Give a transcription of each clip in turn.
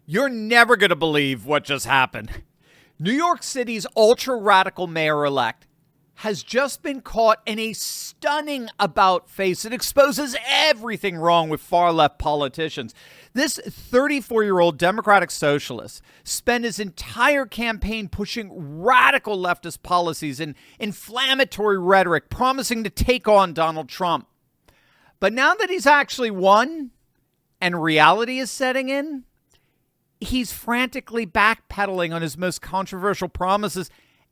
You're never going to believe what just happened. New York City's ultra-radical mayor-elect has just been caught in a stunning about-face that exposes everything wrong with far-left politicians. This 34-year-old Democratic socialist spent his entire campaign pushing radical leftist policies and inflammatory rhetoric, promising to take on Donald Trump. But now that he's actually won and reality is setting in, he's frantically backpedaling on his most controversial promises.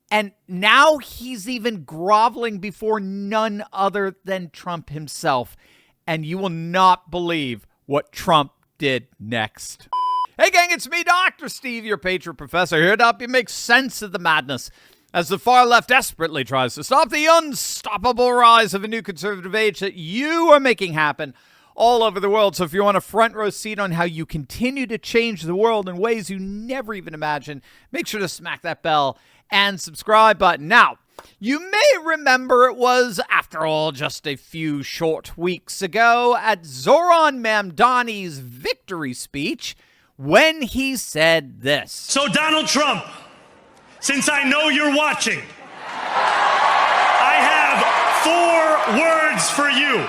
And now he's even groveling before none other than Trump himself. And you will not believe what Trump did next. Hey gang, it's me, Dr. Steve, your Patriot Professor, here to help you make sense of the madness as the far left desperately tries to stop the unstoppable rise of a new conservative age that you are making happen all over the world. So if you want a front row seat on how you continue to change the world in ways you never even imagined, make sure to smack that bell and subscribe button. Now, you may remember it was, after all, just a few short weeks ago at Zoran Mamdani's victory speech when he said this. So Donald Trump, since I know you're watching, I have 4 words for you.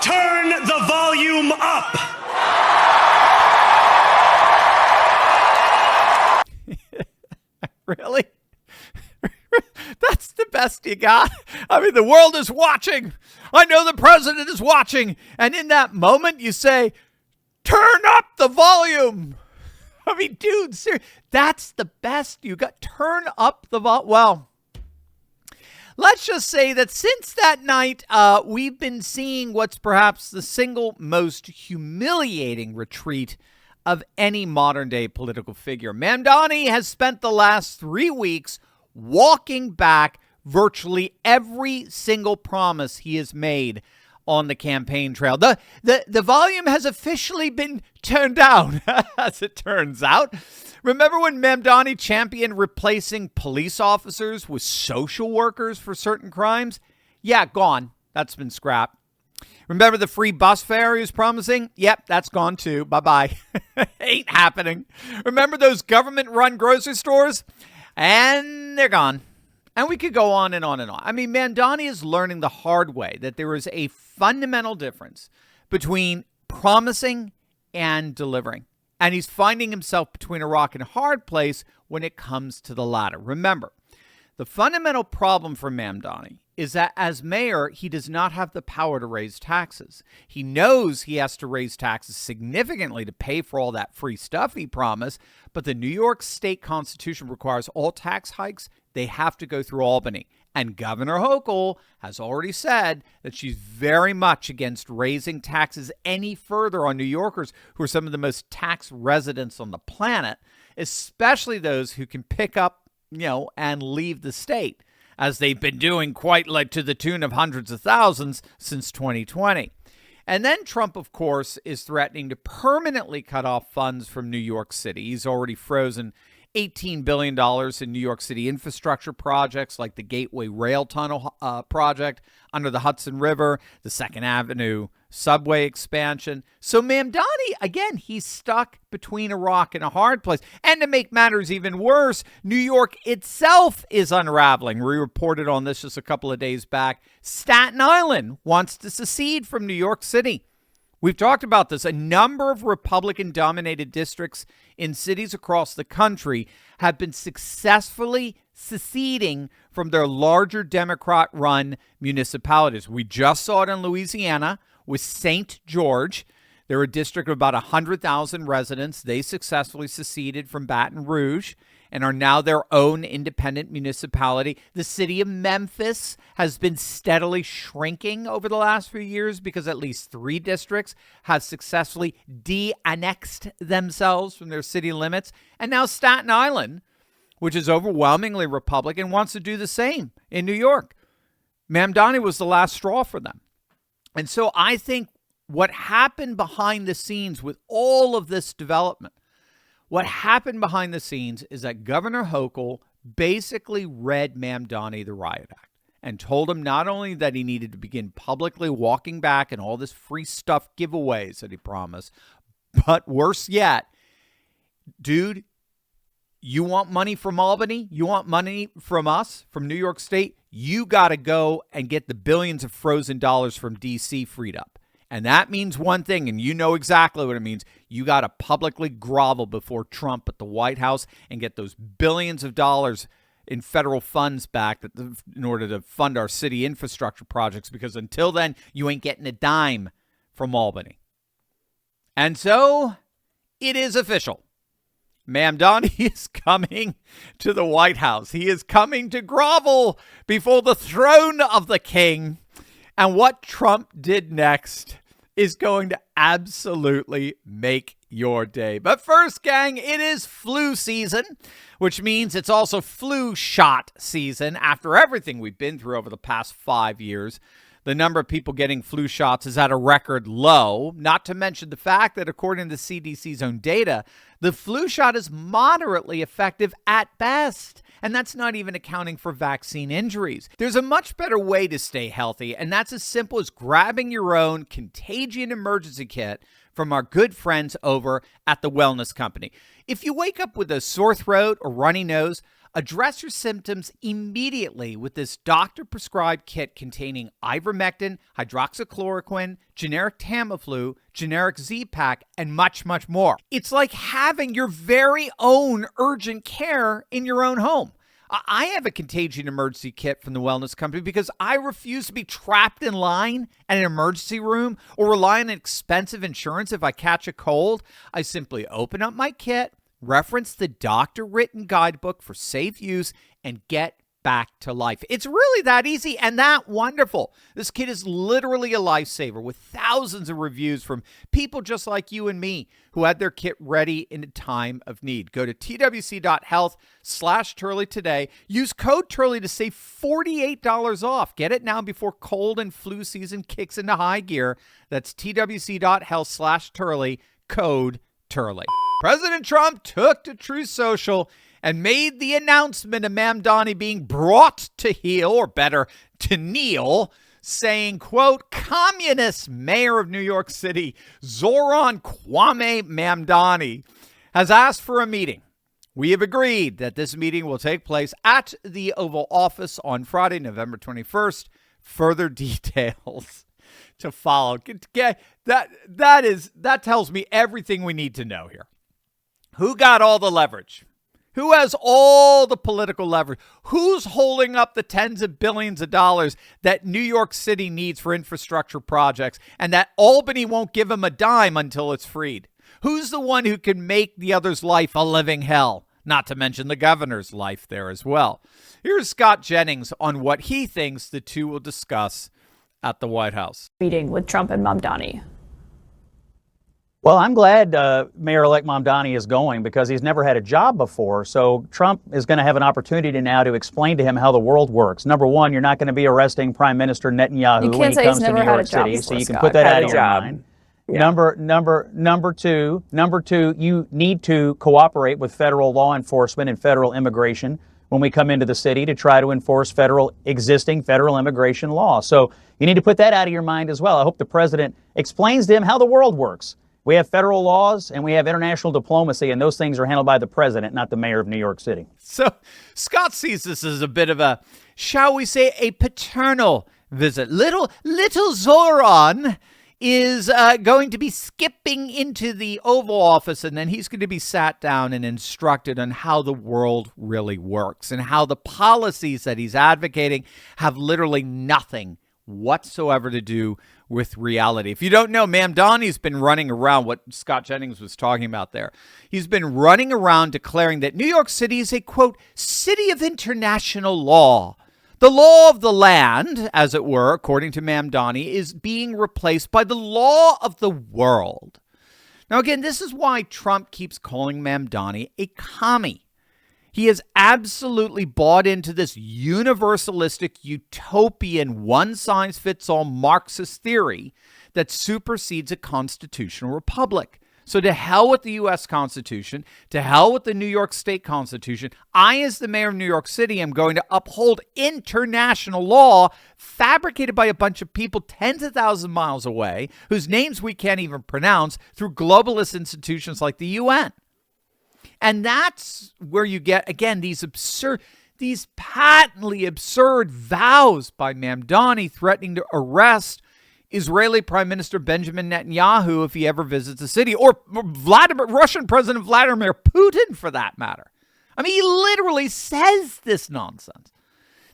Turn the volume up. Really? That's the best you got? I mean, the world is watching. I know the president is watching. And in that moment, you say, turn up the volume. I mean, dude, seriously, that's the best you got. Turn up the volume. Well, let's just say that since that night, we've been seeing what's perhaps the single most humiliating retreat of any modern-day political figure. Mamdani has spent the last 3 weeks walking back virtually every single promise he has made on the campaign trail. The volume has officially been turned down, as it turns out. Remember when Mamdani championed replacing police officers with social workers for certain crimes? Yeah, gone. That's been scrapped. Remember the free bus fare he was promising? Yep, that's gone too. Bye-bye. Ain't happening. Remember those government-run grocery stores? And they're gone. And we could go on and on and on. I mean, Mamdani is learning the hard way that there is a fundamental difference between promising and delivering. And he's finding himself between a rock and a hard place when it comes to the latter. Remember, the fundamental problem for Mamdani is that as mayor, he does not have the power to raise taxes. He knows he has to raise taxes significantly to pay for all that free stuff he promised, but the New York State Constitution requires all tax hikes, they have to go through Albany. And Governor Hochul has already said that she's very much against raising taxes any further on New Yorkers, who are some of the most taxed residents on the planet, especially those who can pick up, and leave the state, as they've been doing quite like to the tune of hundreds of thousands since 2020. And then Trump, of course, is threatening to permanently cut off funds from New York City. He's already frozen $18 billion in New York City infrastructure projects like the Gateway Rail Tunnel project under the Hudson River, the 2nd Avenue subway expansion. So Mamdani, again, he's stuck between a rock and a hard place. And to make matters even worse, New York itself is unraveling. We reported on this just a couple of days back. Staten Island wants to secede from New York City. We've talked about this. A number of Republican-dominated districts in cities across the country have been successfully seceding from their larger Democrat-run municipalities. We just saw it in Louisiana with St. George. They're a district of about 100,000 residents. They successfully seceded from Baton Rouge and are now their own independent municipality. The city of Memphis has been steadily shrinking over the last few years because at least 3 districts have successfully de-annexed themselves from their city limits. And now Staten Island, which is overwhelmingly Republican, wants to do the same in New York. Mamdani was the last straw for them. And so I think what happened behind the scenes with all of this development, what happened behind the scenes is that Governor Hochul basically read Mamdani the Riot Act and told him not only that he needed to begin publicly walking back and all this free stuff giveaways that he promised, but worse yet, dude, you want money from Albany? You want money from us, from New York State? You got to go and get the billions of frozen dollars from D.C. freed up. And that means one thing, and you know exactly what it means. You got to publicly grovel before Trump at the White House and get those billions of dollars in federal funds back in order to fund our city infrastructure projects, because until then, you ain't getting a dime from Albany. And so it is official. Mamdani is coming to the White House. He is coming to grovel before the throne of the king. And what Trump did next is going to absolutely make your day. But first, gang, it is flu season, which means it's also flu shot season. After everything we've been through over the past 5 years, the number of people getting flu shots is at a record low, not to mention the fact that according to the CDC's own data, the flu shot is moderately effective at best. And that's not even accounting for vaccine injuries. There's a much better way to stay healthy, and that's as simple as grabbing your own Contagion Emergency Kit from our good friends over at the Wellness Company. If you wake up with a sore throat or runny nose, address your symptoms immediately with this doctor-prescribed kit containing ivermectin, hydroxychloroquine, generic Tamiflu, generic Z-Pak, and much, much more. It's like having your very own urgent care in your own home. I have a Contagion Emergency Kit from the Wellness Company because I refuse to be trapped in line at an emergency room or rely on expensive insurance if I catch a cold. I simply open up my kit, reference the doctor-written guidebook for safe use, and get back to life. It's really that easy and that wonderful. This kit is literally a lifesaver with thousands of reviews from people just like you and me who had their kit ready in a time of need. Go to twc.health/Turley today. Use code Turley to save $48 off. Get it now before cold and flu season kicks into high gear. That's twc.health/Turley, code Turley. President Trump took to Truth Social and made the announcement of Mamdani being brought to heel, or better, to kneel, saying, quote, communist mayor of New York City, Zoran Kwame Mamdani, has asked for a meeting. We have agreed that this meeting will take place at the Oval Office on Friday, November 21st. Further details to follow. That tells me everything we need to know here. Who got all the leverage? Who has all the political leverage? Who's holding up the tens of billions of dollars that New York City needs for infrastructure projects and that Albany won't give them a dime until it's freed? Who's the one who can make the other's life a living hell? Not to mention the governor's life there as well. Here's Scott Jennings on what he thinks the two will discuss at the White House. Meeting with Trump and Mamdani. Well, I'm glad Mayor-elect Mamdani is going because he's never had a job before. So Trump is going to have an opportunity now to explain to him how the world works. Number one, you're not going to be arresting Prime Minister Netanyahu when he comes to New York City. So you can put that out of your mind. Yeah. Number two, you need to cooperate with federal law enforcement and federal immigration when we come into the city to try to enforce existing federal immigration law. So you need to put that out of your mind as well. I hope the president explains to him how the world works. We have federal laws and we have international diplomacy, and those things are handled by the president, not the mayor of New York City. So Scott sees this as a bit of a, shall we say, a paternal visit. Little Zoran is going to be skipping into the Oval Office, and then he's going to be sat down and instructed on how the world really works and how the policies that he's advocating have literally nothing whatsoever to do with reality. If you don't know, Mamdani's been running around what Scott Jennings was talking about there. He's been running around declaring that New York City is a, quote, city of international law. The law of the land, as it were, according to Mamdani, is being replaced by the law of the world. Now, again, this is why Trump keeps calling Mamdani a commie. He has absolutely bought into this universalistic, utopian, one-size-fits-all Marxist theory that supersedes a constitutional republic. So to hell with the U.S. Constitution, to hell with the New York State Constitution, I, as the mayor of New York City, am going to uphold international law fabricated by a bunch of people tens of thousands of miles away, whose names we can't even pronounce, through globalist institutions like the UN. And that's where you get, again, these patently absurd vows by Mamdani threatening to arrest Israeli Prime Minister Benjamin Netanyahu if he ever visits the city, or Russian President Vladimir Putin, for that matter. I mean, he literally says this nonsense.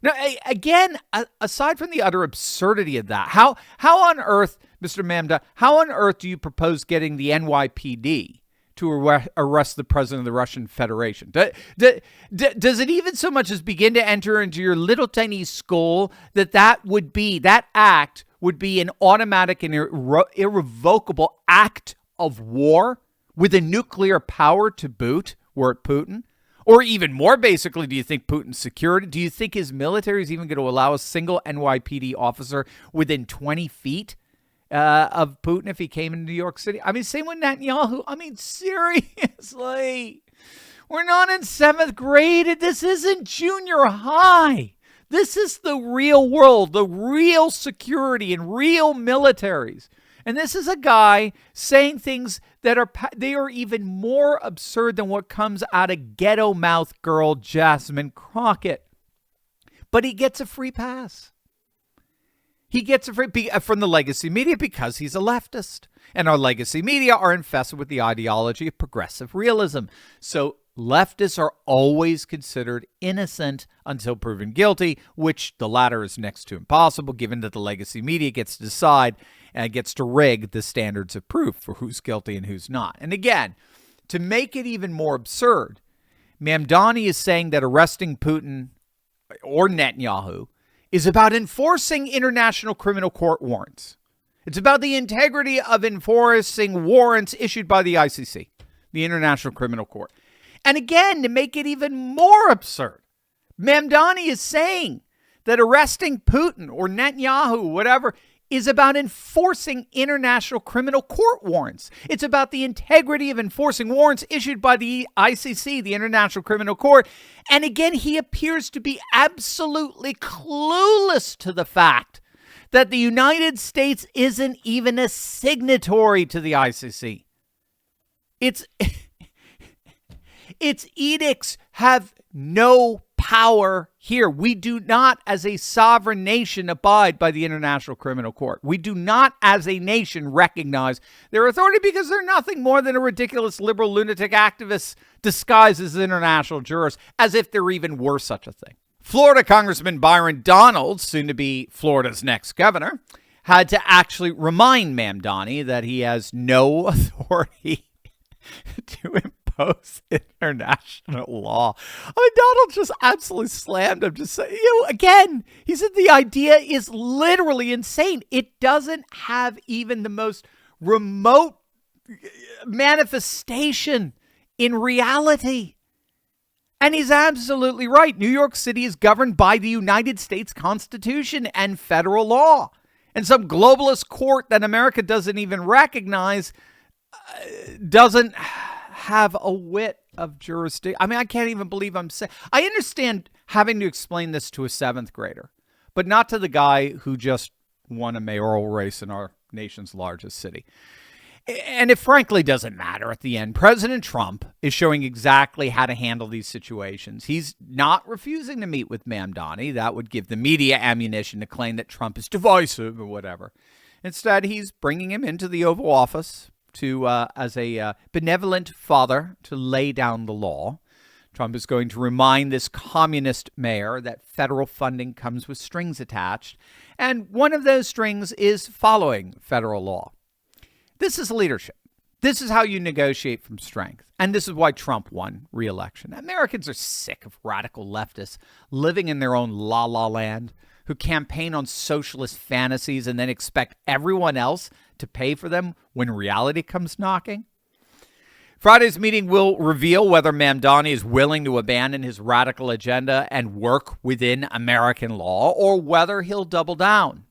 Now, again, aside from the utter absurdity of that, how on earth, Mr. Mamdani, how on earth do you propose getting the NYPD to arrest the president of the Russian Federation? Does it even so much as begin to enter into your little tiny skull that that act would be an automatic and irrevocable act of war with a nuclear power to boot, were it Putin? Or even more basically, do you think Putin's security? Do you think his military is even going to allow a single NYPD officer within 20 feet of Putin if he came into New York City? I mean, same with Netanyahu. I mean, seriously, we're not in 7th grade. This isn't junior high. This is the real world, the real security and real militaries. And this is a guy saying things that are even more absurd than what comes out of ghetto mouth girl Jasmine Crockett. But he gets a free pass. He gets a free from the legacy media because he's a leftist. And our legacy media are infested with the ideology of progressive realism. So leftists are always considered innocent until proven guilty, which the latter is next to impossible, given that the legacy media gets to decide and gets to rig the standards of proof for who's guilty and who's not. And again, to make it even more absurd, Mamdani is saying that arresting Putin or Netanyahu is about enforcing international criminal court warrants. It's about the integrity of enforcing warrants issued by the ICC, the International Criminal Court. And again, to make it even more absurd, Mamdani is saying that arresting Putin or Netanyahu, whatever, is about enforcing international criminal court warrants. It's about the integrity of enforcing warrants issued by the ICC, the International Criminal Court. And again, he appears to be absolutely clueless to the fact that the United States isn't even a signatory to the ICC. Its edicts have no power here. We do not, as a sovereign nation, abide by the International Criminal Court. We do not, as a nation, recognize their authority because they're nothing more than a ridiculous liberal lunatic activist disguised as international jurists, as if there even were such a thing. Florida Congressman Byron Donalds, soon to be Florida's next governor, had to actually remind Mamdani that he has no authority to impose international law. I mean, Donald just absolutely slammed him. Just say, again, he said the idea is literally insane. It doesn't have even the most remote manifestation in reality. And he's absolutely right. New York City is governed by the United States Constitution and federal law. And some globalist court that America doesn't even recognize doesn't have a whit of jurisdiction. I mean, I can't even believe I'm saying. I understand having to explain this to a 7th grader, but not to the guy who just won a mayoral race in our nation's largest city. And it frankly doesn't matter at the end. President Trump is showing exactly how to handle these situations. He's not refusing to meet with Mamdani. That would give the media ammunition to claim that Trump is divisive or whatever. Instead, he's bringing him into the Oval Office to as a benevolent father to lay down the law. Trump is going to remind this communist mayor that federal funding comes with strings attached. And one of those strings is following federal law. This is leadership. This is how you negotiate from strength. And this is why Trump won re-election. Americans are sick of radical leftists living in their own la-la land who campaign on socialist fantasies and then expect everyone else to pay for them when reality comes knocking. Friday's meeting will reveal whether Mamdani is willing to abandon his radical agenda and work within American law, or whether he'll double down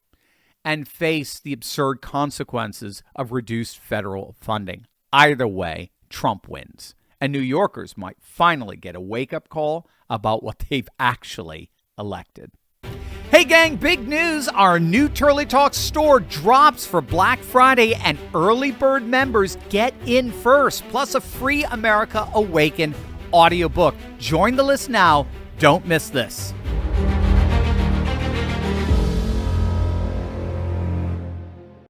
and face the absurd consequences of reduced federal funding. Either way, Trump wins, and New Yorkers might finally get a wake-up call about what they've actually elected. Hey, Hey gang, big news. Our new Turley Talk store drops for Black Friday and early bird members get in first, plus a free America Awaken audiobook. Join the list now. Don't miss this.